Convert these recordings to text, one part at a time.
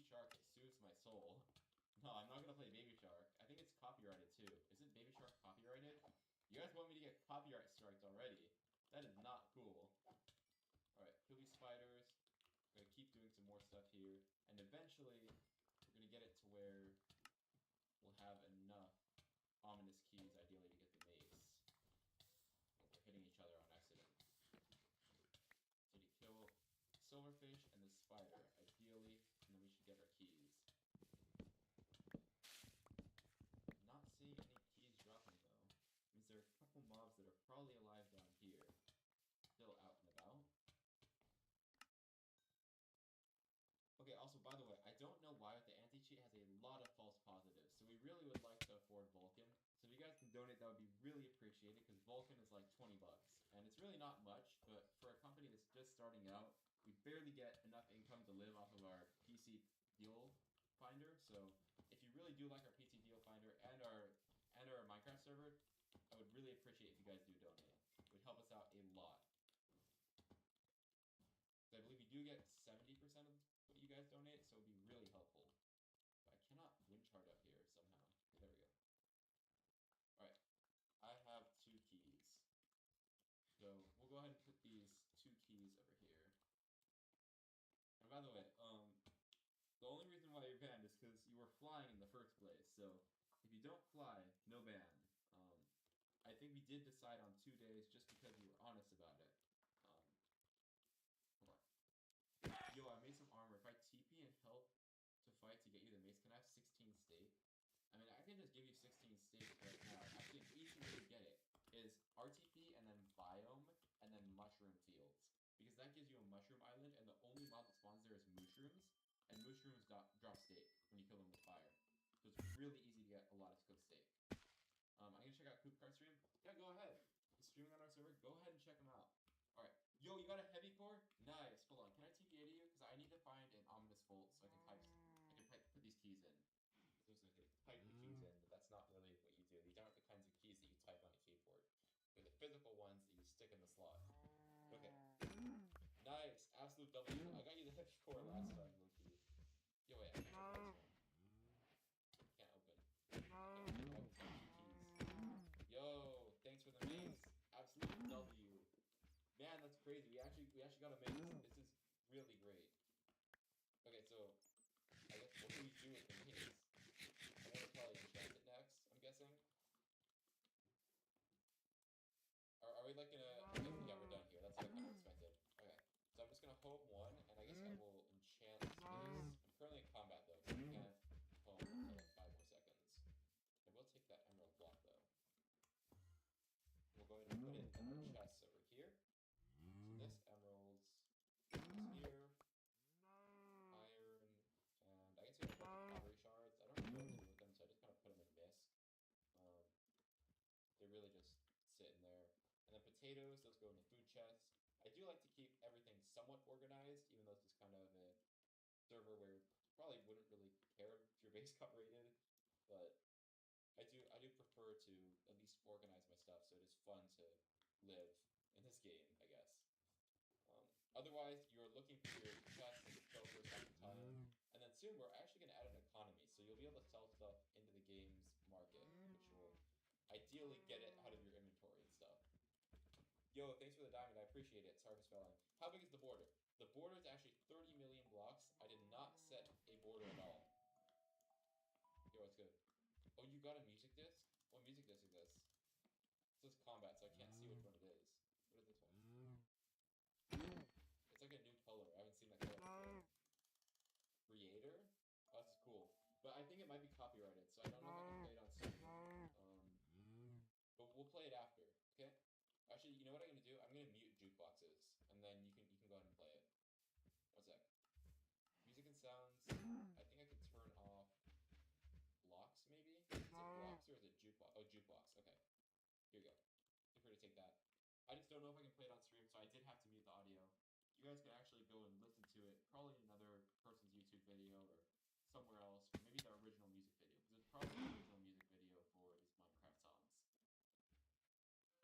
Shark soothes my soul. No, I'm not gonna play Baby Shark. I think it's copyrighted too. Isn't Baby Shark copyrighted? You guys want me to get copyright striked already? That is not cool. Alright, kill these spiders. I'm gonna keep doing some more stuff here. And eventually, we're gonna get it to where we'll have enough ominous keys, ideally, to get the mace. We're hitting each other on accident. So to kill silverfish and the spider, ideally, and then we should get our keys. Not seeing any keys dropping though. Means there are a couple mobs that are probably alive down here. Still out and about. Okay, also, by the way, I don't know why, but the anti-cheat has a lot of false positives, so we really would like to afford Vulcan. So if you guys can donate, that would be really appreciated, because Vulcan is like 20 bucks. And it's really not much, but for a company that's just starting out, we barely get enough income to live off of our PC deal finder, so if you really do like our PC deal finder and our Minecraft server, I would really appreciate if you guys do donate. It would help us out a lot. I believe you do get 70% of what you guys donate, so it would be really helpful. But I cannot win chart up here somehow. Okay, there we go. Alright. I have 2 keys. So we'll go ahead and put these 2 keys over here. And by the way, the only reason why you're banned is because you were flying in the first place. So if you don't fly, no ban. I think we did decide on 2 days just because you were honest about it. Hold on. Yo, I made some armor. If I TP and help to fight to get you the mace, can I have 16 state? I mean, I can just give you 16 state right now. Actually, the easiest way to get it is RTP and then biome and then mushroom fields. Because that gives you a mushroom island, and the only mob that spawns there is mushrooms. And mushrooms drop steak when you kill them with fire. So it's really easy to get a lot of cooked steak. I'm gonna check out Coop Card stream. Yeah, go ahead. He's streaming on our server. Go ahead and check him out. Alright. Yo, you got a heavy core? Nice. Hold on. Can I TPA to you? Because I need to find an ominous vault so I can put these keys in. I was going to type the keys in, but that's not really what you do. These aren't the kinds of keys that you type on a keyboard. They're the physical ones that you stick in the slot. Okay. Nice. Absolute W. I got you the heavy core last time, Loki. Yo, wait. I can't open. Keys. Yo, thanks for the maze. Absolute W. Man, that's crazy. We actually got a maze. This is really great. Okay, so I guess what do we do with the maze? I'm gonna probably enchant it next, I'm guessing. Are we like gonna... Yeah, we're done here. That's what I kind of expected. Okay. So I'm just gonna hope 1, and I guess I will enchant this maze. I'm currently in combat though, so I can't home until like 5 more seconds. I will take that emerald block though. We'll go ahead and put it in the chest over here. So this emerald's here. Iron. And I guess we have a bunch of pottery shards. I don't really know what to do with them, so I just kind of put them in this. They're really just sitting there. And then potatoes, those go in the food chest. I do like to keep everything somewhat organized, even though this is kind of a server where you probably wouldn't really care if your base got raided. But I do prefer to at least organize my stuff, so it is fun to live in this game, I guess. Otherwise, you're looking for your chests and filters all the time. And then soon, we're actually going to add an economy, so you'll be able to sell stuff into the game's market, which will ideally get it out of your inventory and stuff. Yo, thanks for the diamond, I appreciate it. Sorry for spelling. How big is the border? The border is actually 30 million blocks. I did not set a border at all. Yo, what's good? Oh, you got a music disc? What music disc is this? This is combat, so I can't see which one it is. What is this one? It's like a new color. I haven't seen that color before. Creator? Oh, this is cool. But I think it might be copyrighted, so I don't know if I can play it on stream. But we'll play it after, okay? Actually, you know what I'm gonna do? I'm gonna mute jukeboxes, and then you can go ahead and play it. 1 sec. Music and sounds. I think I could turn off blocks, maybe? Is it blocks or is it jukebox? Oh, jukebox. Okay. Here you go. Feel free to take that. I just don't know if I can play it on stream, so I did have to mute the audio. You guys can actually go and listen to it, probably in another person's YouTube video or somewhere else, or maybe the original music video, because it's probably the original music video for these Minecraft songs.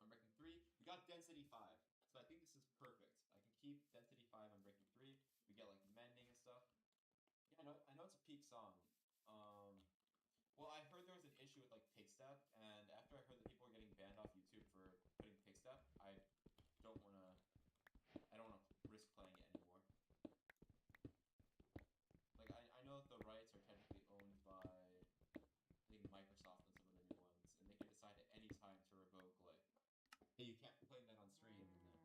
I'm breaking 3. We got density 5, so I think this is perfect. I can keep density 5 on breaking 3. We get like mending and stuff. Yeah, I know it's peak song? Well, I heard there was an issue with like Pigstep, and after I heard that people were getting banned off YouTube for putting Pigstep, I don't wanna risk playing it anymore. Like I know that the rights are technically owned by I think Microsoft and some of the new ones, and they can decide at any time to revoke like, hey, you can't play that on stream, and then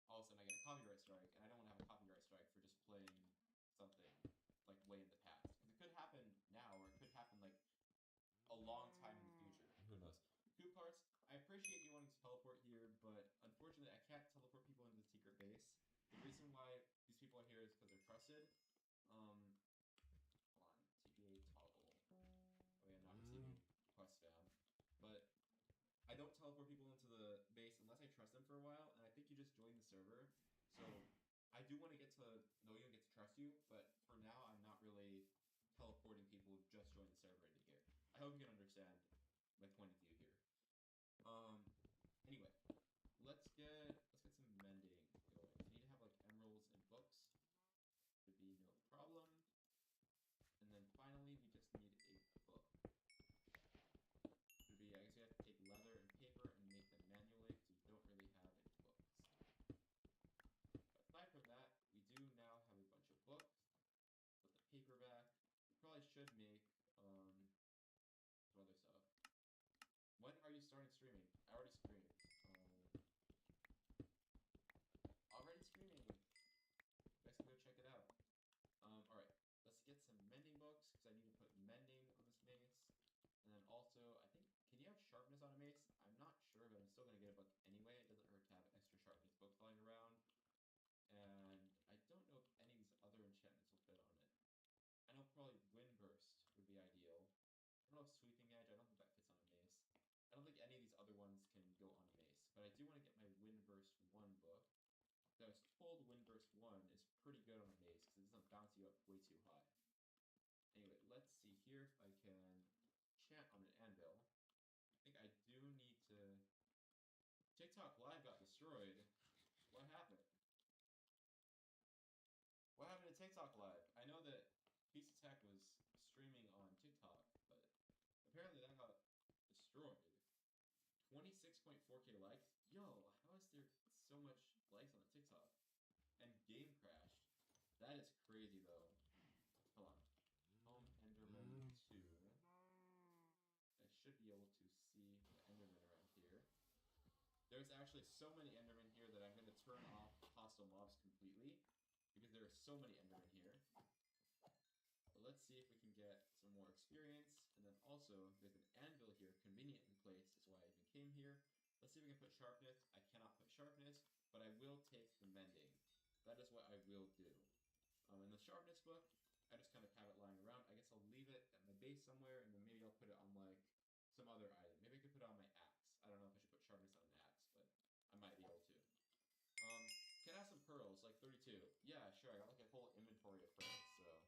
all of a sudden I get a copyright strike, and I don't want to have a copyright strike for just playing something like way in the past. Because it could happen now, or it could happen like a long time in the future. Who knows? Coop Parts, I appreciate you wanting to teleport here, but unfortunately I can't teleport people into the secret base. The reason why these people are here is because they're trusted. Hold on, TPA toggle. Oh yeah, not receiving quest spam. But I don't teleport people into the base unless I trust them for a while, and I think you just joined the server. So I do want to get to know you and get to trust you, but for now I'm not really teleporting people who just joined the server into here. I hope you can understand my point of view here. Anyway, let's get some mending going. We need to have like emeralds and books. Should be no problem. And then finally we just need a book. Should be, I guess you have to take leather and paper and make them manually because you don't really have any books. But aside from that, we do now have a bunch of books. Put the paper back. We probably should make some other stuff. When are you starting streaming? I already streamed. Already streaming. You guys can go check it out. Alright, let's get some mending books because I need to put mending on this mace. And then also, I think, can you have sharpness on a mace? I'm not sure, but I'm still going to get a book anyway. It doesn't hurt to have extra sharpness books lying around. And I don't know if any of these other enchantments will fit on it. I know probably Windburst would be ideal. I don't know if Sweeping Edge, I don't think that fits on a mace. I don't think any of these other ones can go on a mace. But I do want to get my Windburst 1 book. I was told Windburst 1 is pretty good on a mace because it doesn't bounce you up way too high. Anyway, let's see here if I can chant on an anvil. I think I do need to... TikTok Live got destroyed. What happened? What happened to TikTok Live? I know that Peace Attack was streaming on TikTok, but apparently that got destroyed. 26.4k likes? Yo, how is there so much likes on the TikTok? And game crashed. That is crazy though. Hold on. Home Enderman 2. I should be able to see the Enderman around here. There's actually so many Endermen here that I'm going to turn off hostile mobs completely. Because there are so many Endermen here. But let's see if we can get some more experience. And then also, there's an anvil here, conveniently placed. That's why I even came here. Let's see if we can put sharpness. I cannot put sharpness, but I will take the mending. That is what I will do. In the sharpness book, I just kind of have it lying around. I guess I'll leave it at my base somewhere, and then maybe I'll put it on, like, some other item. Maybe I could put it on my axe. I don't know if I should put sharpness on an axe, but I might be able to. Can I have some pearls, like 32? Yeah, sure, I got, like, a whole inventory of pearls, so...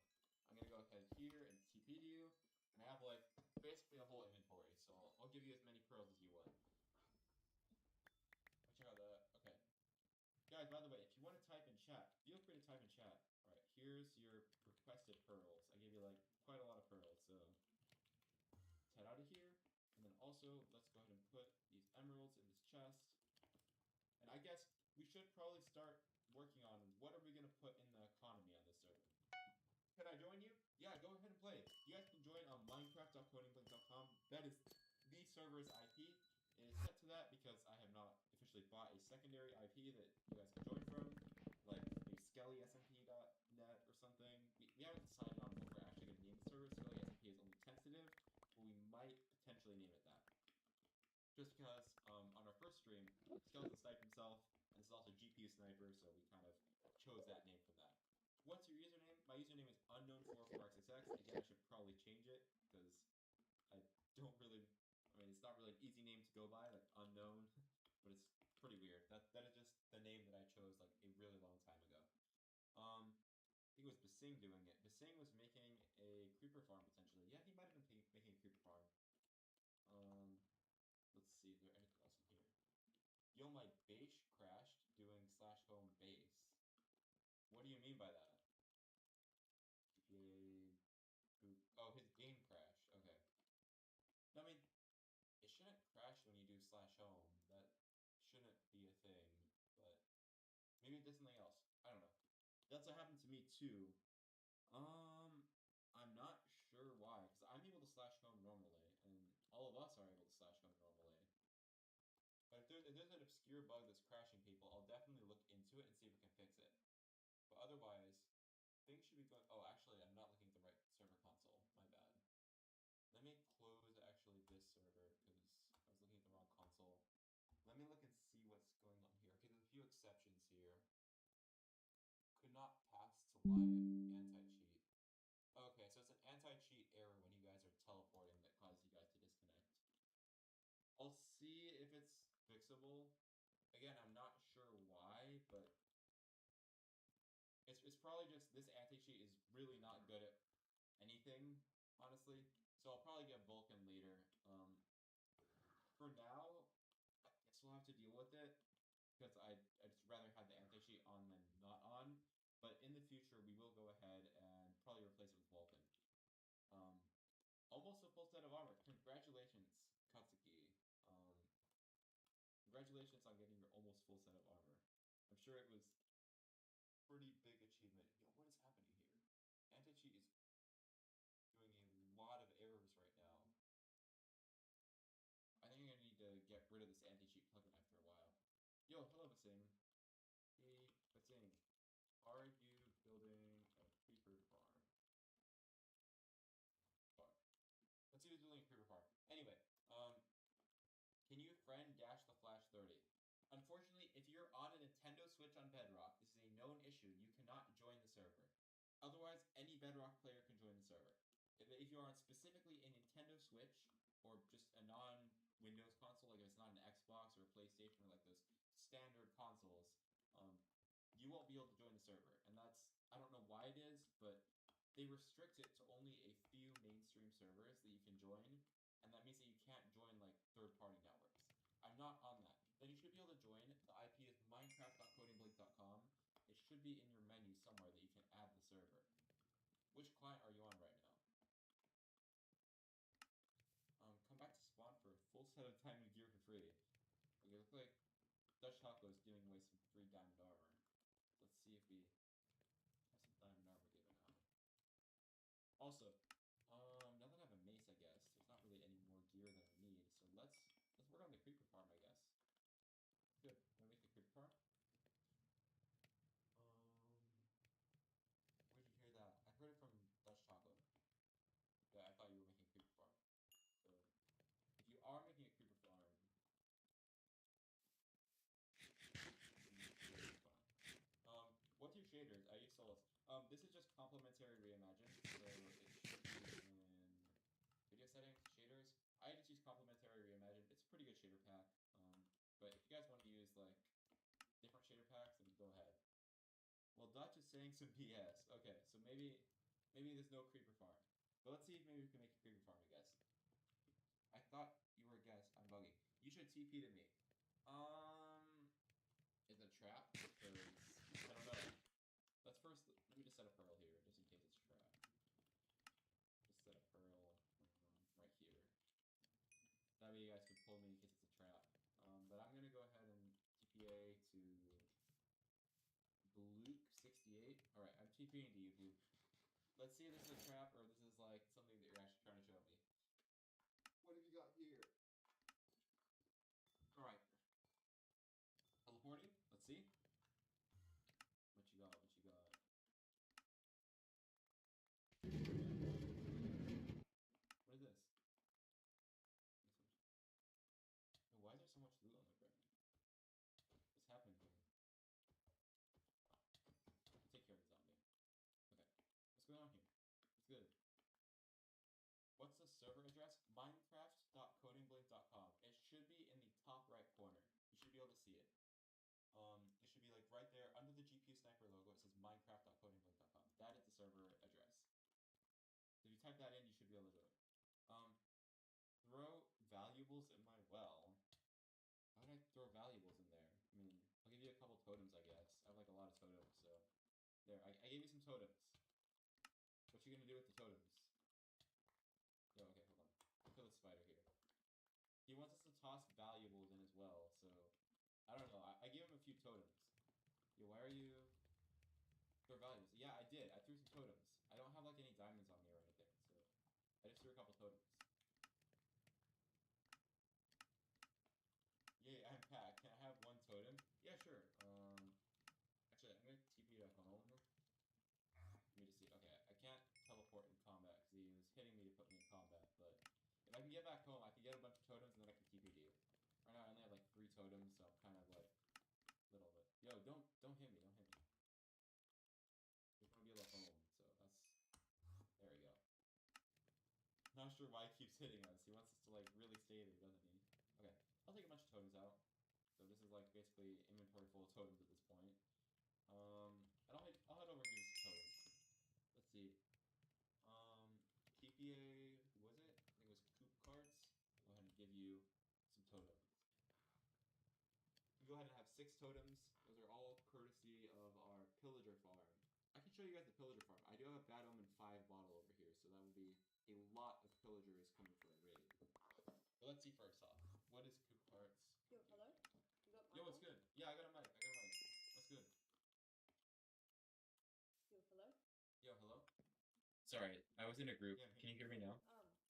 I'm gonna go ahead here and TP to you, and I have like basically a whole inventory, so I'll give you as many pearls as you want. Check out that. Okay, guys. By the way, if you want to type in chat, feel free to type in chat. All right, here's your requested pearls. I gave you like quite a lot of pearls, so let's head out of here, and then also let's go ahead and put these emeralds in this chest. And I guess we should probably start working on what are we gonna put in the economy on this server. Can I join you? Yeah, go ahead and play. You guys can join on minecraft.codingblink.com. That is the server's IP. It is set to that because I have not officially bought a secondary IP that you guys can join from, like maybe SkeleSMP.net or something. We haven't decided on what we're actually going to name the server. SkeleSMP is only tentative, but we might potentially name it that. Just because on our first stream, Skeleton sniped himself, and this is also GPU sniper, so we kind of chose that name from that. What's your username? My username is unknown44xxx. Again, I should probably change it because I don't really. I mean, it's not really an easy name to go by, like unknown, but it's pretty weird. That is just the name that I chose like a really long time ago. I think it was Basing doing it. Basing was making a creeper farm potentially. Yeah, he might have been making a creeper farm. Let's see. Is there anything else in here? Yo, my base crashed doing /home base. What do you mean by that? did something else. I don't know. That's what happened to me too. I'm not sure why, because I'm able to slash home normally, and all of us are able to slash home normally. But if there's an obscure bug that's crashing people, I'll definitely look into it and see if we can fix it. But otherwise, things should be going. Oh, actually, I'm not looking at the right server console. My bad. Let me close actually this server because I was looking at the wrong console. Let me look and see what's going on here. Okay, there's a few exceptions here. Could not pass to live anti-cheat. Okay, so it's an anti-cheat error when you guys are teleporting that causes you guys to disconnect. I'll see if it's fixable. Again, I'm not sure why, but it's probably just this anti-cheat is really not good at anything, honestly. So I'll probably get Vulcan later. For now, I guess we'll have to deal with it because I'd just rather have the anti-cheat on than not on. But in the future, we will go ahead and probably replace it with Vulcan. Almost a full set of armor. Congratulations, Katsuki. Congratulations on getting your almost full set of armor. I'm sure it was a pretty big achievement. Yo, what is happening here? Anti-cheat is doing a lot of errors right now. I think I'm gonna need to get rid of this anti-cheat plugin after a while. Yo, hello, Basing. Hey, Basing. Are you building a creeper farm? Let's see who's building a creeper farm. Anyway, can you friend Dash the Flash 30? Unfortunately, if you're on a Nintendo Switch on Bedrock, this is a known issue. You cannot join the server. Otherwise, any Bedrock player can join the server. If you're on specifically a Nintendo Switch, or just a non-Windows console, like if it's not an Xbox or a PlayStation or like those standard consoles, you won't be able to join the server. And that's, I don't know why it is, but they restrict it to only a few mainstream servers that you can join, and that means that you can't join like third-party networks. I'm not on that. Then you should be able to join. The IP is minecraft.codingblink.com. It should be in your menu somewhere that you can add the server. Which client are you on right now? Come back to spawn for a full set of diamond gear for free. Okay, looks like Dutch Taco is giving away some free diamond armor. Let's see if we have some diamond armor given out. Also, now that I have a mace, I guess, there's not really any more gear that I need, so let's work on the creeper farm, I guess. Good. Wanna make the creeper farm? Where'd you hear that? I heard it from Dutch Taco. Yeah, I thought you were making a creeper farm. So, if you are making a creeper farm, what's your shaders? I use Solus. This is just complementary reimagined, so it should be in video settings, shaders. I just use complementary reimagined. It's a pretty good shader pack. But if you guys want to use like different shader packs, then go ahead. Well, Dutch is saying some BS. Okay, so maybe there's no creeper farm. But let's see if maybe we can make a creeper farm, I guess. I thought you were a guest. I'm bugging. You should TP to me. Is it a trap? Because I don't know. Let's first, let me just set a pearl here, just in case it's a trap. Just set a pearl right here. That way you guys can pull me in case it's a trap. But I'm gonna go ahead and TPA to Blook68. Alright, I'm TPing to you, Blook. Let's see if this is a trap or this is like something that you're actually trying to show me. What have you got here? Alright. Teleporting? Let's see. What you got? What you got? What is this? Why is there so much loot on the ground? What's happening here? Take care of the zombie. Okay. What's going on here? It's good. What's the server address? Minecraft.codingblink.com. It should be in the top right corner. You should be able to see it. It should be like right there under the GPU Sniper logo. It says minecraft.codingblink.com. That is the server address. If you type that in, you should be able to do it. Throw valuables in my well. How would I throw valuables in there? I mean, I'll give you a couple totems, I guess. I have like a lot of totems, so there. I gave you some totems. What you gonna do with the totems? Yo, okay, hold on. I'll kill the spider here. He wants us to toss valuables in as well, so I don't know. I gave him a few totems. Yo, why are you... Store values. Yeah, I did. I threw some totems. I don't have, like, any diamonds on me or anything, so... I just threw a couple totems. Yeah, I'm Pat. Can I have one totem? Yeah, sure. Actually, I'm gonna TP to home. Let me just see. Okay, I can't teleport in combat because he was hitting me to put me in combat, but if I can get back home, I can get a bunch of totems and then I can TP to you. Right now, I only have like 3 totems, so I'm kind of like little bit. Yo, don't hit me. Don't hit me. You're gonna be able to home, so that's. There we go. Not sure why he keeps hitting us. He wants us to like really stay there, doesn't he? Okay, I'll take a bunch of totems out. So this is like basically inventory full of totems at this point. And I'll head over and give you some totems. Let's see. TPA, who was it? I think it was Coop Carts. Go ahead and give you some totems. You go ahead and have 6 totems. Those are all courtesy of our pillager farm. I can show you guys the pillager farm. I do have a Bad Omen 5 bottle over here, so that will be a lot of pillagers coming for a raid. But let's see first off. What is Coop Carts? Yo, hello? You got Yo, what's good? Yeah, I got a mic. What's good? Yo, hello? Yo, hello? Sorry, I was in a group. Yeah, Can you hear me now?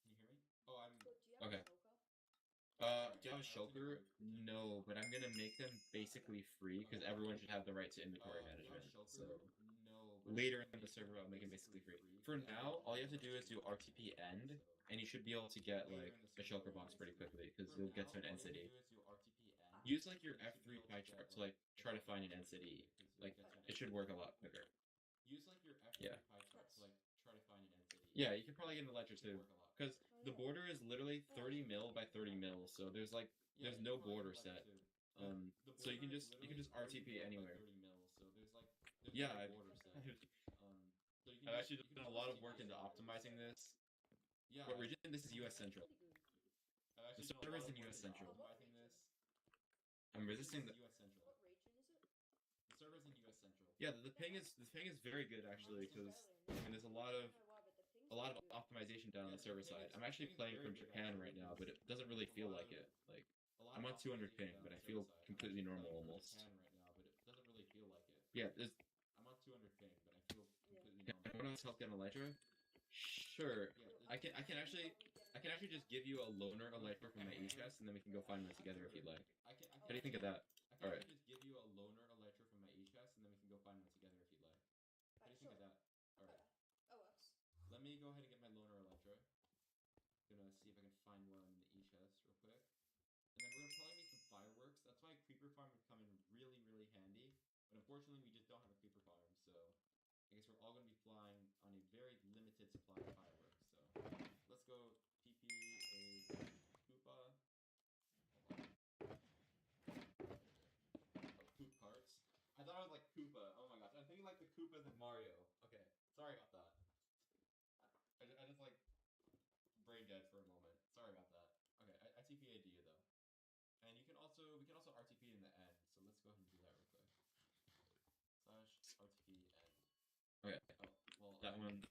Can you hear me? Oh, I'm... Do you have okay. a shulker? Do you have a shulker? No, but I'm gonna make them basically free because everyone should have the right to inventory management. So later in the server, I'll make it basically free. For now, all you have to do is do RTP end, and you should be able to get like a shulker box pretty quickly because you'll get to an end city. Use like your F3 pie chart to like try to find an end city. Like it should work a lot quicker. Use like your F3 pie chart to like try to find an end city. Yeah, you can probably get an ledger too. Because the border is literally 30 mil by 30 mil, so there's like there's no border set. So you can just RTP anywhere. Yeah, I've actually done a lot of work into optimizing this. What region? This is US Central. The server is in US Central. I'm resisting the. What region is it? The server's in US Central. Yeah, the ping is very good actually because there's a lot of optimization down on the server side. I'm actually playing from Japan right now, but it doesn't really feel like it. Like I'm on 200 ping, but I feel completely normal almost. Yeah, there's. I'm on 200 ping, but I feel completely normal. Can anyone else help get an elytra? Sure. I can actually just give you a loner elytra from my E chest, and then we can go find one together if you'd like. What do you think of that? All right. Just give you a loner elytra from my E chest, and then we can go find one together if you'd like. What do you think of that? All right. OS. Let me go ahead and get my loner elytra. Gonna see if I can find one in the E chest real quick. And then we're gonna probably need some fireworks. That's why creeper farm would come in really, really handy. But unfortunately, we just don't have a creeper farm, so I guess we're all gonna be flying on a very limited supply of fireworks. So let's go TP a Koopa. Coop carts. I thought it was like Koopa. Oh my gosh, I'm thinking like the Koopas in Mario. Okay, sorry about that. I just like brain dead for a moment. Sorry about that. Okay, I TPA'd you though, and we can also RTP in the end. So let's go ahead and do that real quick. /RTP end. Okay. Oh well, that one.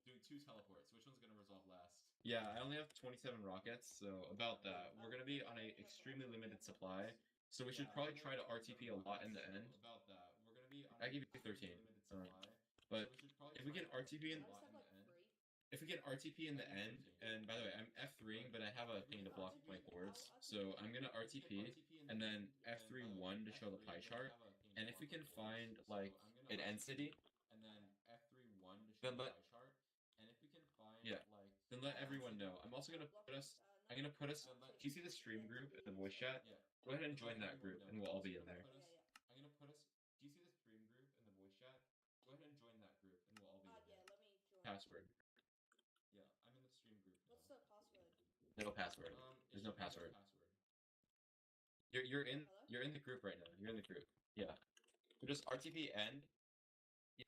Doing 2 teleports. Which one's gonna resolve last? Yeah, I only have 27 rockets, so about that. We're gonna be on a extremely limited supply, so we should probably try to RTP a lot in the end. About that, we're gonna be. I give you 13. But if we can RTP in. If we get RTP in the end, and by the way, I'm F3ing, but I have a thing to block my boards, so I'm gonna RTP, and then F3-1 to show the pie chart, and if we can find, like, an end city, and then F3-1 to show the pie chart, and if we can find, then let everyone know. I'm also gonna put us, do you see the stream group in the voice chat? Yeah. Go ahead and join that group, and we'll all be in there. I'm gonna put us, do you see the stream group in the voice chat? Go ahead and join that group, and we'll all be in there. Yeah, let me join. Password. Yeah, I'm in the stream group now. What's the password? No password. There's no password. You're in the group right now. You're in the group. Yeah. So just RTP end.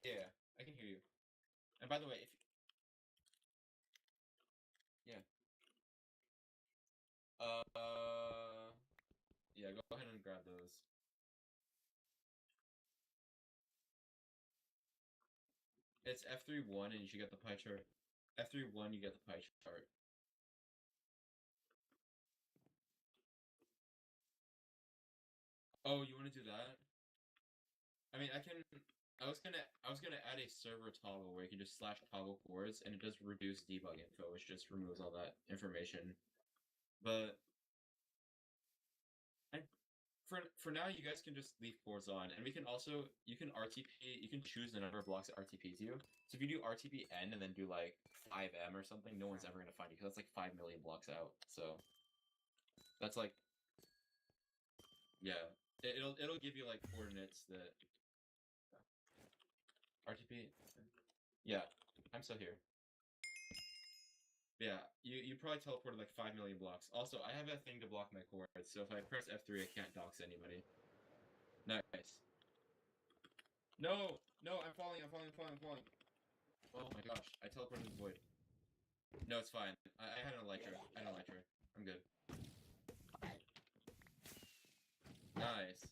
Yeah, I can hear you. And by the way, if yeah. Yeah, go ahead and grab those. It's F3-1 and you should get the pie chart. F3-1, you get the pie chart. Oh, you want to do that? I mean, I was gonna add a server toggle where you can just slash toggle cores, and it does reduce debug info, which just removes all that information. But for now, you guys can just leave cores on, and you can RTP, you can choose the number of blocks it RTPs you. So if you do RTP N and then do like 5M or something, no one's ever gonna find you, because that's like 5 million blocks out. So that's like, yeah, it'll give you like coordinates that RTP. Yeah, I'm still here. Yeah, you probably teleported like 5 million blocks. Also, I have a thing to block my cords, so if I press F3, I can't dox anybody. Nice. No, I'm falling. Oh my gosh, I teleported to the void. No, it's fine. I had an elytra. I'm good. Nice.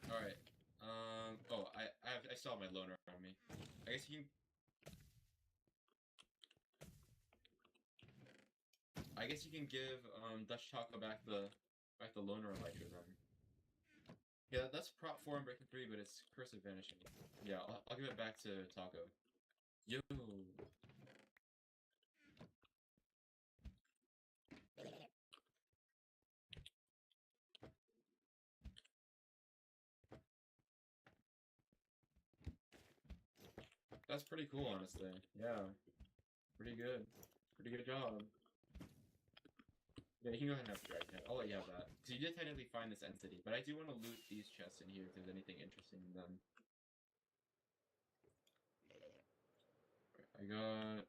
Alright. Oh, I still have my loner on me. I guess you can... I guess you can give, Dutch Taco back the loner elytra then. Yeah, that's prop 4 and breaking 3, but it's Curse of Vanishing. Yeah, I'll give it back to Taco. Yo! That's pretty cool, honestly. Yeah. Pretty good. Pretty good job. Yeah, you can go ahead and have the dragon head. I'll let you have that. Because you did technically find this entity, but I do want to loot these chests in here if there's anything interesting in them. I got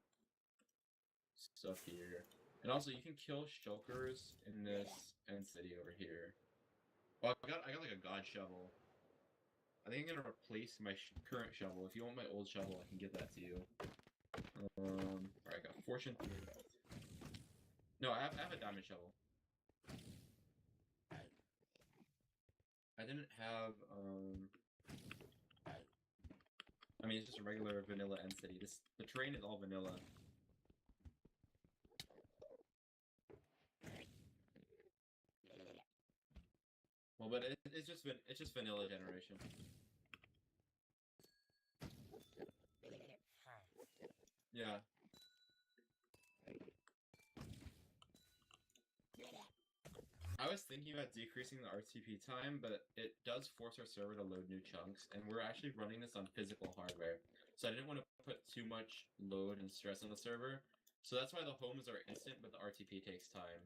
stuff here. And also, you can kill shulkers in this end city over here. Oh, I got like a god shovel. I think I'm gonna replace my current shovel. If you want my old shovel, I can get that to you. Alright, I got fortune 3 left. No, I have a diamond shovel. I didn't have, I mean, it's just a regular vanilla end city. The terrain is all vanilla. Well, but it's just vanilla generation. Yeah. I was thinking about decreasing the RTP time, but it does force our server to load new chunks, and we're actually running this on physical hardware. So I didn't want to put too much load and stress on the server. So that's why the homes are instant, but the RTP takes time.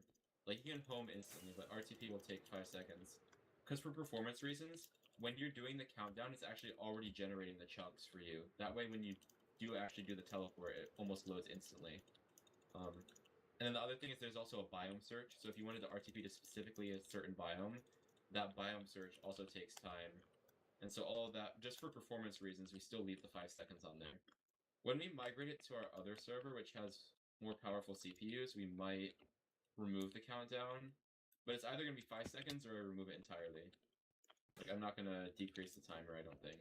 Like, you can home instantly, but RTP will take 5 seconds. Because for performance reasons, when you're doing the countdown, it's actually already generating the chunks for you. That way, when you do actually do the teleport, it almost loads instantly. And then the other thing is there's also a biome search. So if you wanted to RTP to specifically a certain biome, that biome search also takes time. And so all of that, just for performance reasons, we still leave the 5 seconds on there. When we migrate it to our other server, which has more powerful CPUs, we might remove the countdown. But it's either going to be 5 seconds or I remove it entirely. Like, I'm not going to decrease the timer, I don't think.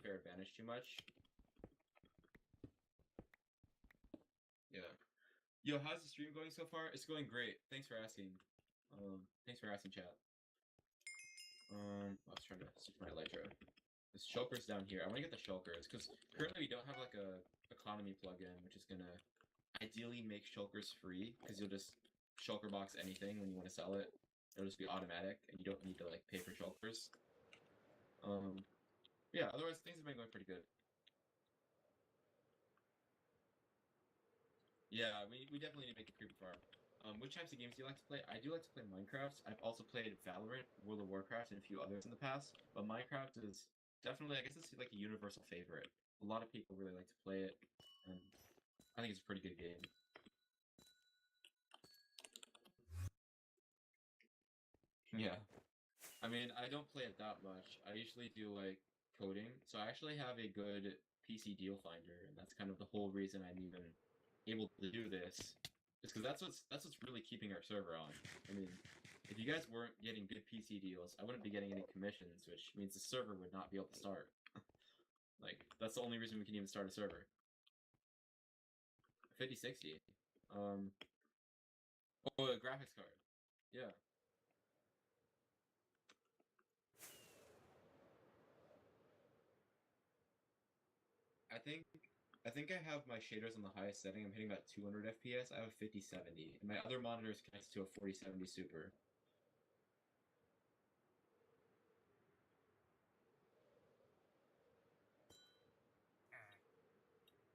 Fair advantage too much. Yeah. Yo, how's the stream going so far? It's going great. Thanks for asking. Thanks for asking, chat. I was trying to switch my elytra. There's shulkers down here. I want to get the shulkers, because currently we don't have like a economy plugin, which is gonna ideally make shulkers free, because you'll just shulker box anything when you want to sell it. It'll just be automatic, and you don't need to like pay for shulkers. Yeah, otherwise things have been going pretty good. Yeah, we definitely need to make a creeper farm. Which types of games do you like to play? I do like to play Minecraft. I've also played Valorant, World of Warcraft, and a few others in the past. But Minecraft is definitely, I guess it's like a universal favorite. A lot of people really like to play it, and I think it's a pretty good game. Yeah. I mean, I don't play it that much. I usually do like coding, so I actually have a good PC deal finder, and that's kind of the whole reason I'm even able to do this. It's because that's what's really keeping our server on. I mean, if you guys weren't getting good PC deals, I wouldn't be getting any commissions, which means the server would not be able to start. Like, that's the only reason we can even start a server. 5060. Oh, a graphics card. Yeah. I think I have my shaders on the highest setting. I'm hitting about 200 FPS. I have a 5070, and my other monitor is connected to a 4070 Super.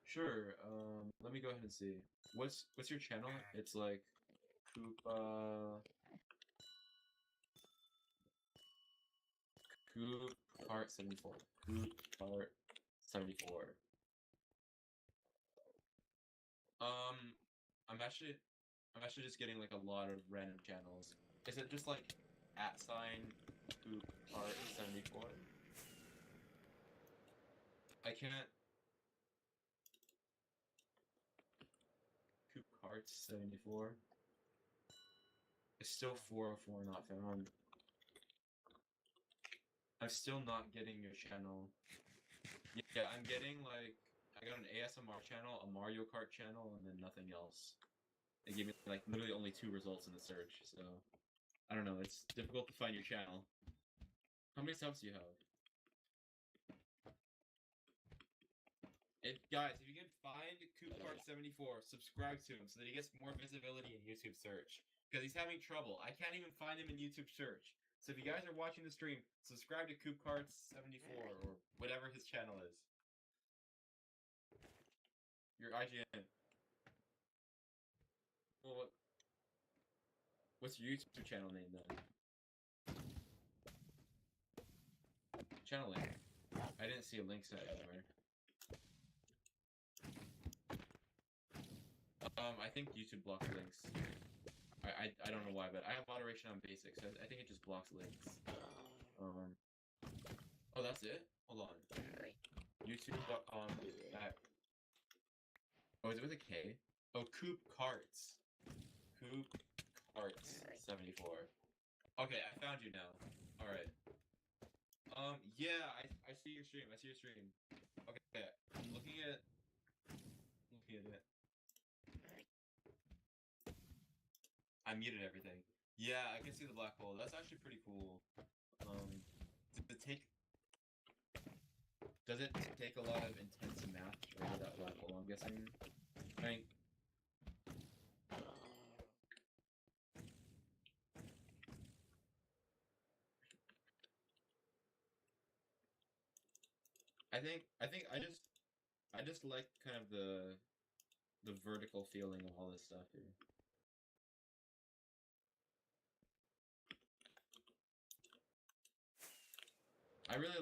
Sure. Let me go ahead and see. What's your channel? It's like Coop Cart 74. Coop Cart 74. I'm actually just getting like a lot of random channels. Is it just like @ Coop Cart 74? I can't. Coop Cart 74. It's still 404 not found. I'm still not getting your channel. Yeah, I'm getting like, I got an ASMR channel, a Mario Kart channel, and then nothing else. They gave me like literally only 2 results in the search, so I don't know, it's difficult to find your channel. How many subs do you have? Guys, if you can find CoopCart74, subscribe to him so that he gets more visibility in YouTube search. Because he's having trouble. I can't even find him in YouTube search. So if you guys are watching the stream, subscribe to CoopCart74 or whatever his channel is. Your IGN. Well, what's your YouTube channel name then? Channel link. I didn't see a link set anywhere. I think YouTube blocks links. I don't know why, but I have moderation on basic, so I think it just blocks links. Oh, that's it? Hold on. YouTube.com. Oh, is it with a K? Oh, Coop Carts. Coop Carts 74. Okay, I found you now. Alright. Yeah, I see your stream. I see your stream. Okay, I'm looking at it. I muted everything. Yeah, I can see the black hole. That's actually pretty cool. Does it take a lot of intense math to render that black hole, I'm guessing? I just like kind of the vertical feeling of all this stuff here. I really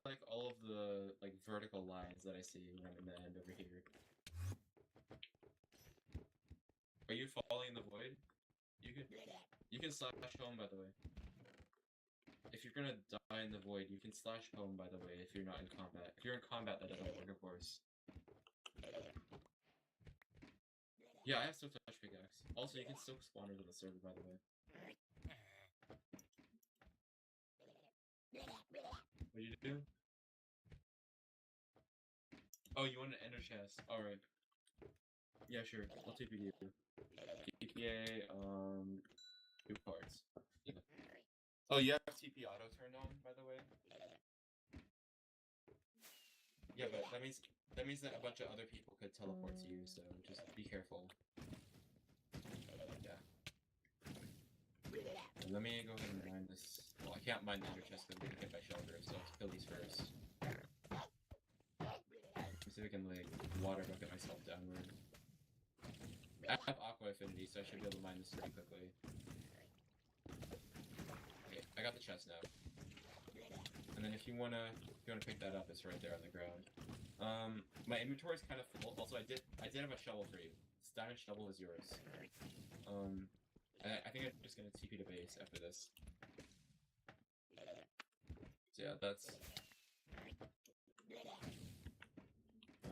like all of the like vertical lines that I see when I'm in the end over here. Are you falling in the void? You can slash home, by the way. If you're gonna die in the void, you can slash home, by the way, if you're not in combat. If you're in combat, that doesn't work, of course. Yeah, I have still touch pickaxe. Also, you can still spawners on the server, by the way. What'd you do? Oh, you want an ender chest. Alright. Yeah, sure. I'll TP you. TPA, 2 parts. Yeah. Oh, you have TP auto turned on, by the way? Yeah, but that means that a bunch of other people could teleport to you, so just be careful. Yeah. And let me go ahead and mine this. Well, I can't mine the ender chest because we can hit by shelter, so let's kill these first. Let's see if I can, like, water bucket myself downward. I have aqua affinity, so I should be able to mine this pretty quickly. Okay, I got the chest now. And then if you wanna pick that up, it's right there on the ground. My inventory is kind of full. Also, I did have a shovel for you. This diamond shovel is yours. I think I'm just gonna TP to base after this. So yeah, that's.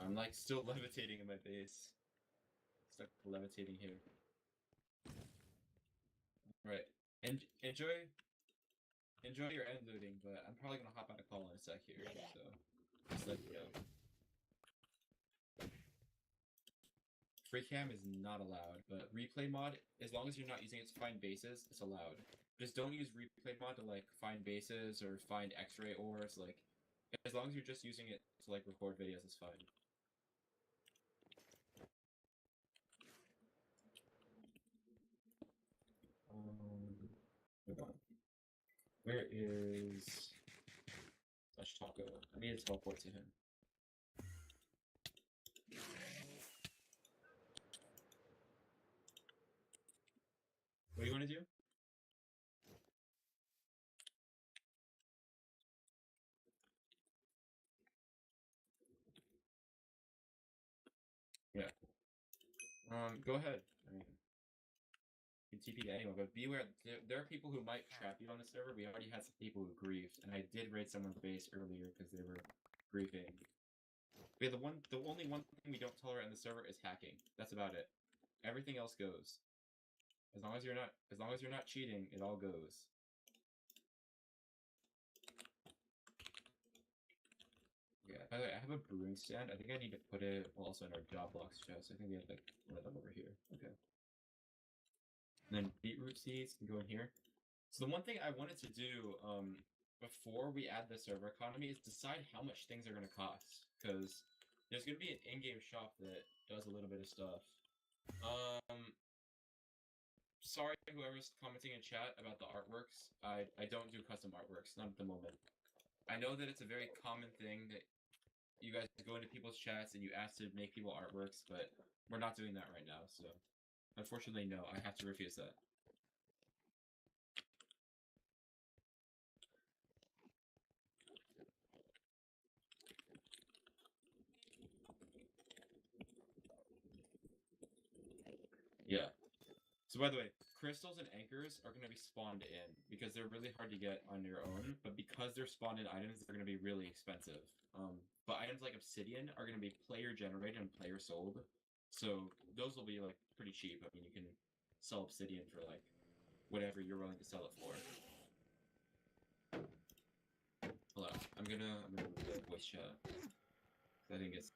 I'm like still levitating in my base. Stuck levitating here. Right. And enjoy your end looting, but I'm probably gonna hop out of call in a sec here, so just let me know. free cam is not allowed, but replay mod, as long as you're not using it to find bases, it's allowed. Just don't use replay mod to like find bases or find X-ray ores. Like, as long as you're just using it to like record videos, it's fine. Hold on. Where is Slash Taco? I need to teleport to him. What do you want to do? Yeah. Go ahead. I mean, you can TP to anyone, but beware. There are people who might trap you on the server. We already had some people who griefed, and I did raid someone's base earlier because they were griefing. The only one thing we don't tolerate on the server is hacking. That's about it. Everything else goes. As long as you're not cheating, it all goes. Yeah, by the way, I have a brewing stand. I think I need to put it also in our job box chest. I think we have like one of them over here. Okay. And then beetroot seeds can go in here. So the one thing I wanted to do before we add the server economy is decide how much things are going to cost, because there's going to be an in-game shop that does a little bit of stuff. Sorry whoever's commenting in chat about the artworks. I don't do custom artworks, not at the moment. I know that it's a very common thing that you guys go into people's chats and you ask to make people artworks, but we're not doing that right now, so unfortunately, no, I have to refuse that. Yeah. So by the way, crystals and anchors are going to be spawned in because they're really hard to get on your own, but because they're spawned in items, they're going to be really expensive. But items like obsidian are going to be player generated and player sold, so those will be like pretty cheap. I mean, you can sell obsidian for like whatever you're willing to sell it for. Hello, I'm gonna move the voice chat. I think it's.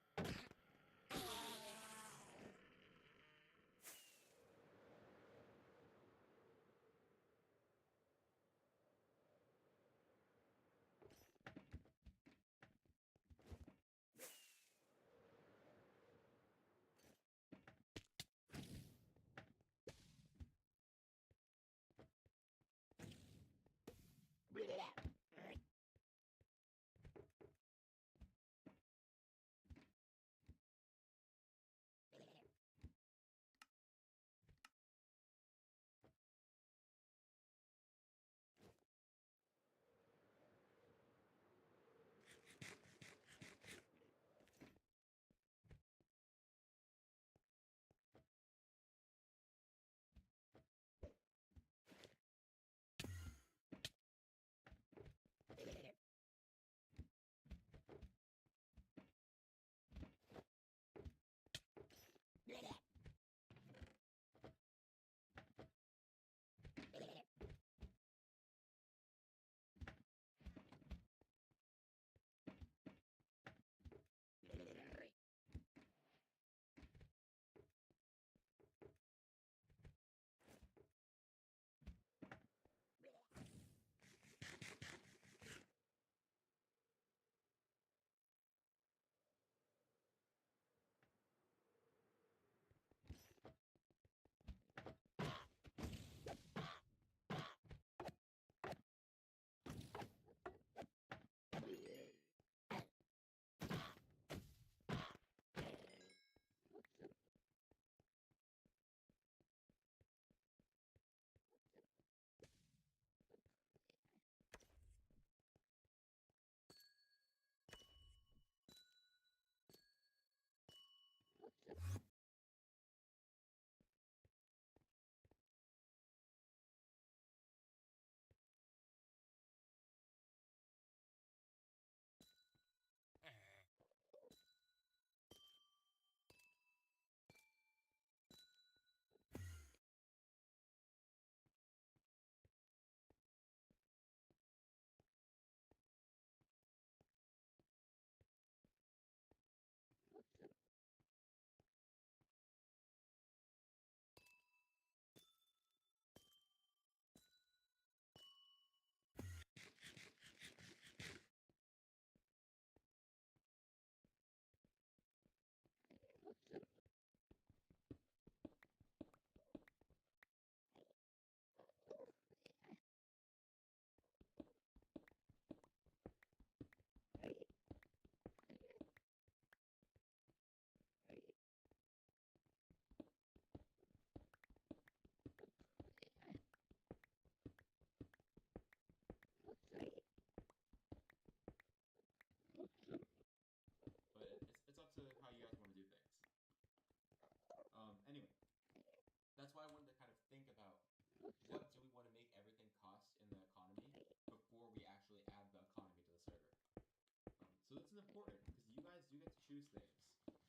this is important because you guys do get to choose things.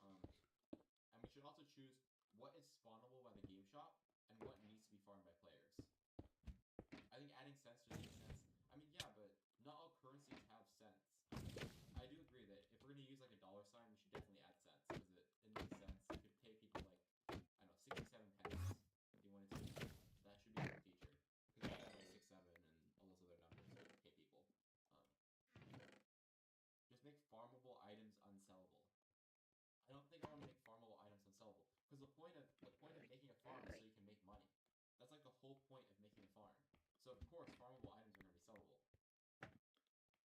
And we should also choose what is spawnable by the game shop and what needs to be farmed by players. I think adding cents just makes sense. I mean, yeah, but not all currencies have cents. I do agree that if we're going to use like a dollar sign, we should definitely add cents because it makes sense. You could pay people like, I don't know, 67 pennies if you wanted to. That should be a good feature because you have like 67 and all those other numbers that you pay people. Just make farmable items unsellable. I don't think I want to make farmable items unsellable because the point of making a farm is so you can make money. That's like the whole point of making a farm. So of course, farmable items are going to be sellable.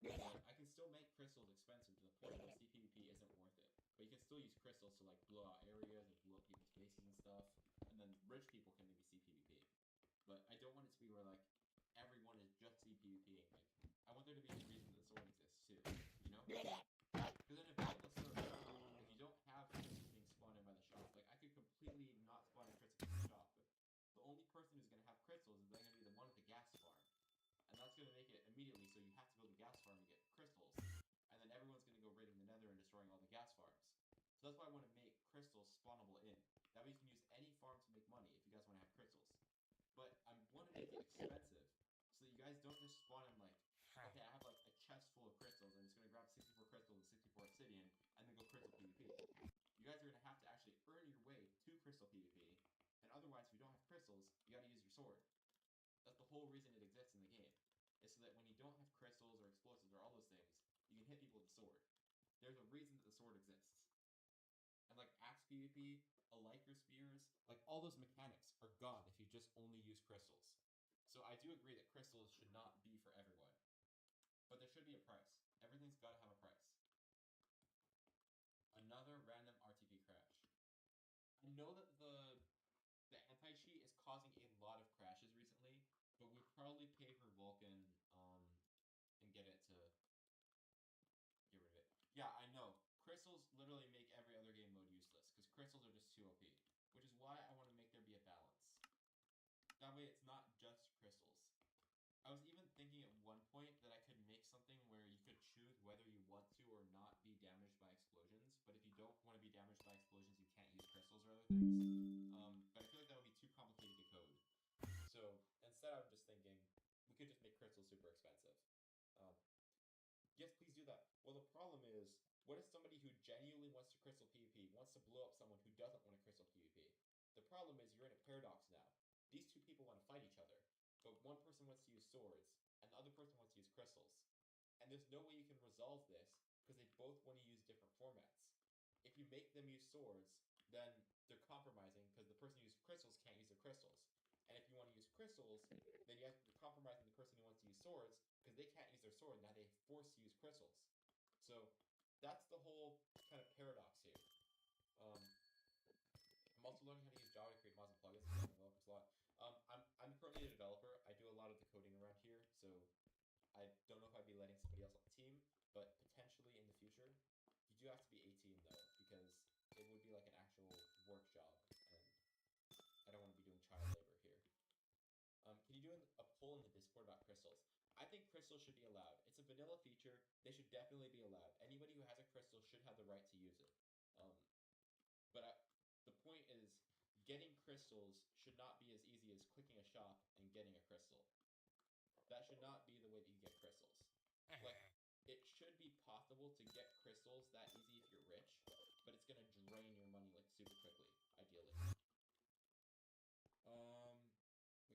But I can still make crystals expensive to the point where CPvP isn't worth it. But you can still use crystals to like blow out areas and blow up people's bases and stuff. And then rich people can maybe CPvP. But I don't want it to be where like everyone is just CPvPing. Like I want there to be a reason that the sword exists too. You know? Because in a vanilla server, if you don't have crystals being spawned in by the shop, like I could completely not spawn in crystals in the shop, but the only person who's going to have crystals is then going to be the one at the gas farm. And that's going to make it immediately so you have to go to the gas farm to get crystals. And then everyone's going to go raiding the nether and destroying all the gas farms. So that's why I want to make crystals spawnable in. That way you can use any farm to make money if you guys want to have crystals. But I want to make it expensive so that you guys don't just spawn in like, okay, I have like a chest full of crystals and I'm just going to grab 64 crystals and 64 obsidian and then go crystal PvP. You guys are going to have to actually earn your way to crystal PvP. And otherwise, if you don't have crystals, you got to use your sword. That's the whole reason it exists in the game. Is so that when you don't have crystals or explosives or all those things, you can hit people with the sword. There's a reason that the sword exists. And like axe PvP, a Liker spears, like all those mechanics are gone if you just only use crystals. So I do agree that crystals should not be for everyone. But there should be a price. Everything's got to have a price. Another random RTP crash. I know that the anti-cheat is causing a lot of crashes recently, but we'd probably pay for Vulcan and get it to get rid of it. Yeah, I know. Crystals literally make every other game mode useless because crystals are just too OP, which is why I want to make there be a balance. That way it's not just crystals. I was even thinking at one point that I could make something where you could choose whether you want to or not be damaged by explosions, but if you don't want to be damaged by explosions, you can't use crystals or other things. But I feel like that would be too complicated to code. So instead I'm just thinking, we could just make crystals super expensive. Yes, please do that. Well, the problem is, what if somebody who genuinely wants to crystal PvP wants to blow up someone who doesn't want to crystal PvP? The problem is you're in a paradox now. These two people want to fight each other, but one person wants to use swords, and the other person wants to use crystals. And there's no way you can resolve this, because they both want to use different formats. If you make them use swords, then they're compromising, because the person who uses crystals can't use their crystals. And if you want to use crystals, then you're compromising the person who wants to use swords, because they can't use their sword, now they're forced to use crystals. So, that's the whole kind of paradox here. I'm also learning how to use Java to create mods and plugins. Welcome a lot. I'm currently a developer. I do a lot of the coding around here, so I don't know if I'd be letting somebody else on the team, but potentially in the future. You do have to be 18 though, because it would be like an actual work job, and I don't want to be doing child labor here. Can you do a poll in the Discord about crystals? I think crystals should be allowed. It's a vanilla feature. They should definitely be allowed. Anybody who has a crystal should have the right to use it. The point is, getting crystals should not be as easy as clicking a shop and getting a crystal. That should not be the way that you get crystals. Like, it should be possible to get crystals that easy if you're rich, but it's gonna drain your money like super quickly, ideally.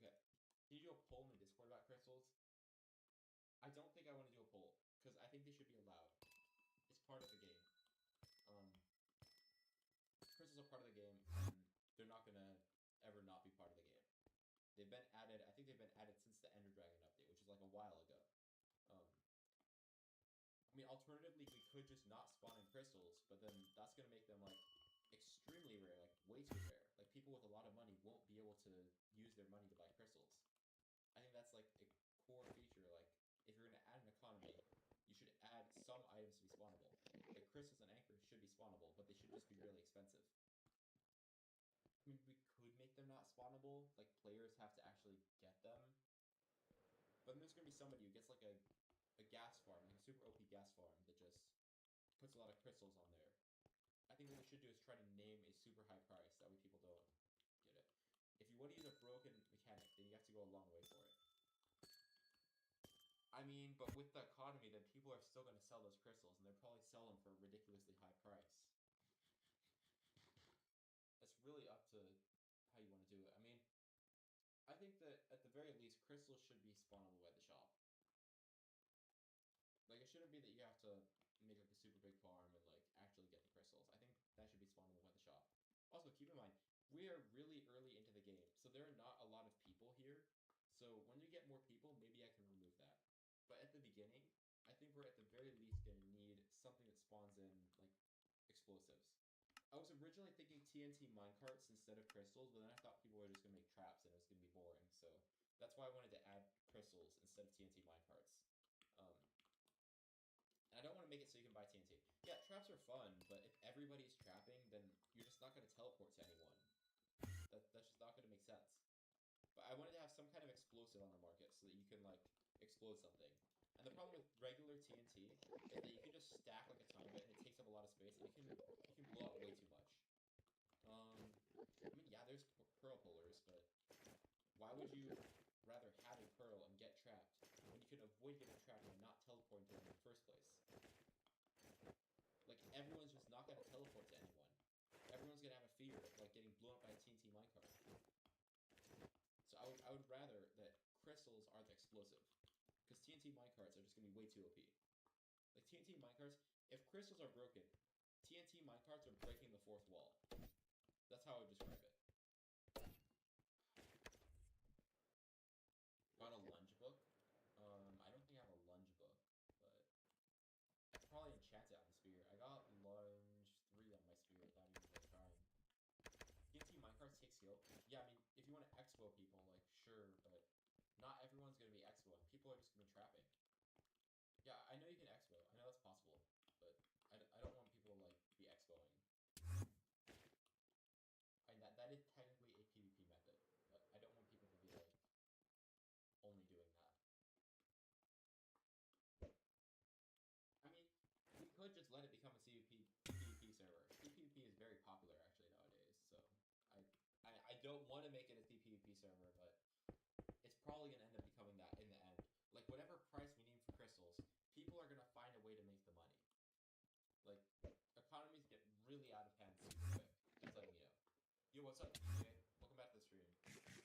Okay. Can you do a poll in the Discord about crystals? I don't think I want to do a poll, because I think they should be allowed. It's part of the game. Crystals are part of the game, and they're not gonna ever not be part of the game. They've been added, I think they've been added since the Ender Dragon update, which is like a while ago. I mean, alternatively, we could just not spawn in crystals, but then that's gonna make them, like, extremely rare, like, way too rare. Like, people with a lot of money won't be able to use their money to buy crystals. I think that's, like, a core feature, like, if you're gonna add an economy, you should add some items to be spawnable. Like, crystals and anchors should be spawnable, but they should just be really expensive. I mean, we could make them not spawnable, like, players have to actually get them. But then there's gonna be somebody who gets, like, a gas farm, like a super OP gas farm that just crystals on there. I think what we should do is try to name a super high price. That way people don't get it. If you want to use a broken mechanic, then you have to go a long way for it. I mean, but with the economy, then people are still going to sell those crystals, and they'll probably sell them for a ridiculously high price. It's really up to how you want to do it. I mean, I think that at the very least, crystals should be spawnable at the shop. Like, it shouldn't be that you have to make like a super big farm and like actually get the crystals. I think that should be spawnable at the shop. Also, keep in mind, we are really early into the game, so there are not a lot of people here. So when you get more people, maybe I can remove that. But at the beginning, I think we're at the very least going to need something that spawns in like explosives. I was originally thinking TNT minecarts instead of crystals, but then I thought people were just going to make traps and it was going to be boring. So that's why I wanted to add crystals instead of TNT minecarts. And I don't want to make it so you can buy TNT. Yeah, traps are fun, but if everybody's trapping, then you're just not going to teleport to anyone. That's just not going to make sense. But I wanted to have some kind of explosive on the market so that you can, like, explode something. And the problem with regular TNT is that you can just stack, like, a ton of it, and it takes up a lot of space, and you can blow up way too much. I mean, yeah, there's pearl pullers, but why would you rather have a pearl and get trapped when you could avoid getting trapped and not teleporting to them in the first place? Like, everyone's just not going to teleport to anyone. Everyone's going to have a fear of, like, getting blown up by a TNT minecart. So I would rather that crystals are the explosive. Because TNT minecarts are just going to be way too OP. Like, TNT minecarts, if crystals are broken, TNT minecarts are breaking the fourth wall. That's how I would describe it. Got a lunge book. I don't think I have a lunge book, but I could probably enchant it on the spear. I got lunge 3 on my spear without even really trying. TNT minecarts take skill. Yeah, I mean, if you want to expo people, like, sure, but not everyone's going to be expoing. People are just going to be trapping. Yeah, I know you can expo. I know that's possible, but I don't want people to, like, be expoing. I mean, that is technically a PvP method, but I don't want people to be, like, only doing that. I mean, we could just let it become a PvP server. PvP is very popular, actually, nowadays, so I don't want to make it a PvP server, but it's probably going to end up becoming that in the end. Like, whatever price we need for crystals, people are going to find a way to make the money. Like, economies get really out of hand super quick. Just letting you know. Yo, what's up, DJ? Welcome back to the stream.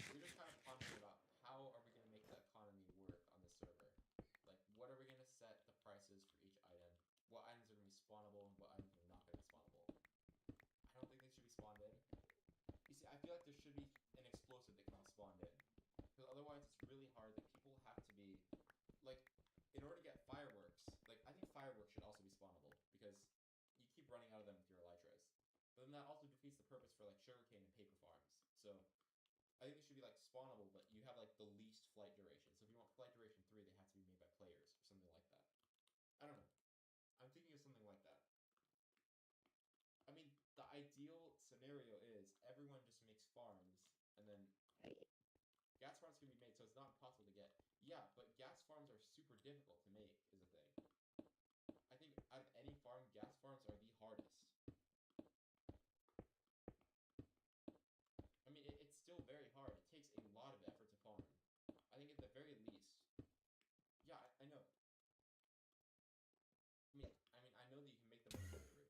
We're just kind of pondering about how are we going to make the economy work on this server. Like, what are we going to set the prices for each item? What items are going to be spawnable and what items are not going to be spawnable? I don't think they should be spawned in. You see, I feel like there should be an explosive that can be spawned in. Because otherwise it's really hard that people have to be, like, in order to get fireworks, like, I think fireworks should also be spawnable, because you keep running out of them with your elytras. But then that also defeats the purpose for, like, sugarcane and paper farms. So, I think it should be, like, spawnable, but you have, like, the least flight duration. So if you want flight duration 3, they have to be made by players, or something like that. I don't know. I'm thinking of something like that. I mean, the ideal scenario is everyone just makes farms, and then gas farms can be made, so it's not impossible to get. Yeah, but gas farms are super difficult to make, is the thing. I think out of any farm, gas farms are the hardest. I mean, it's still very hard. It takes a lot of effort to farm. I think at the very least... Yeah, I know. I know that you can make them on the roof.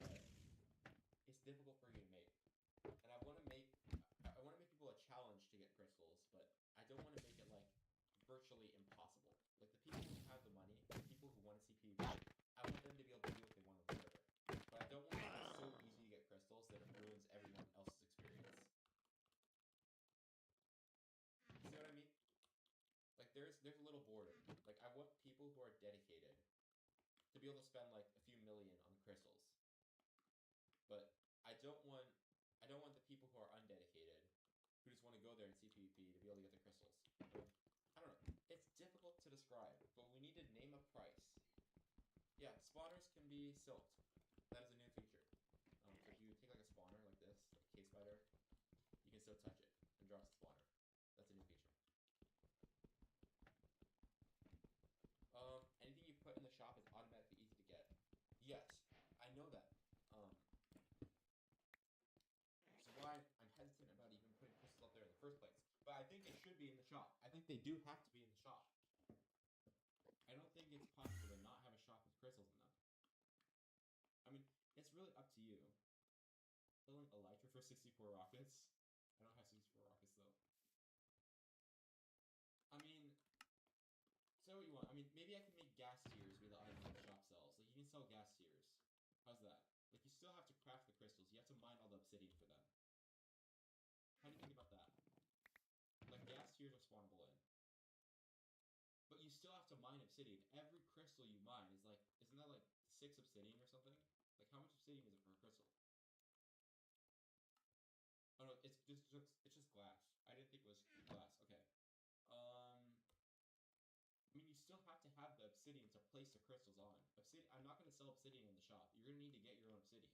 But it's difficult for you to make. And I want to make people a challenge to get crystals, but I don't want to make it, like, virtually impossible. Like, the people who have the money, the people who want to see PvP, I want them to be able to do what they want on the server. But I don't want it to be so easy to get crystals that it ruins everyone else's experience. You see what I mean? Like, there's a little border. Like, I want people who are dedicated to be able to spend, like, a few million on the crystals. But I don't want the people who are undedicated, who just want to go there and see PvP, to be able to get the crystals. I don't know. It's difficult to describe, but we need to name a price. Yeah, spawners can be silked. That is a new feature. So if you take, like, a spawner like this, like a cave spider, you can still touch it and draw a spawner. That's a new feature. Anything you put in the shop is automatically easy to get. Yes, they should be in the shop. I think they do have to be in the shop. I don't think it's possible to not have a shop with crystals in them. I mean, it's really up to you. Selling elytra for 64 rockets? I don't have 64 rockets, though. I mean, say what you want. I mean, maybe I can make gas tiers be the item the shop sells. Like, you can sell gas tiers. How's that? Like, you still have to craft the crystals. You have to mine all the obsidian for them. How do you think about that? Like, gas tiers are spawnable in. But you still have to mine obsidian. Every crystal you mine is like, isn't that like 6 obsidian or something? Like, how much obsidian is it for a crystal? Oh no, it's just glass. I didn't think it was glass. Okay. I mean, you still have to have the obsidian to place the crystals on. I'm not going to sell obsidian in the shop. You're going to need to get your own obsidian.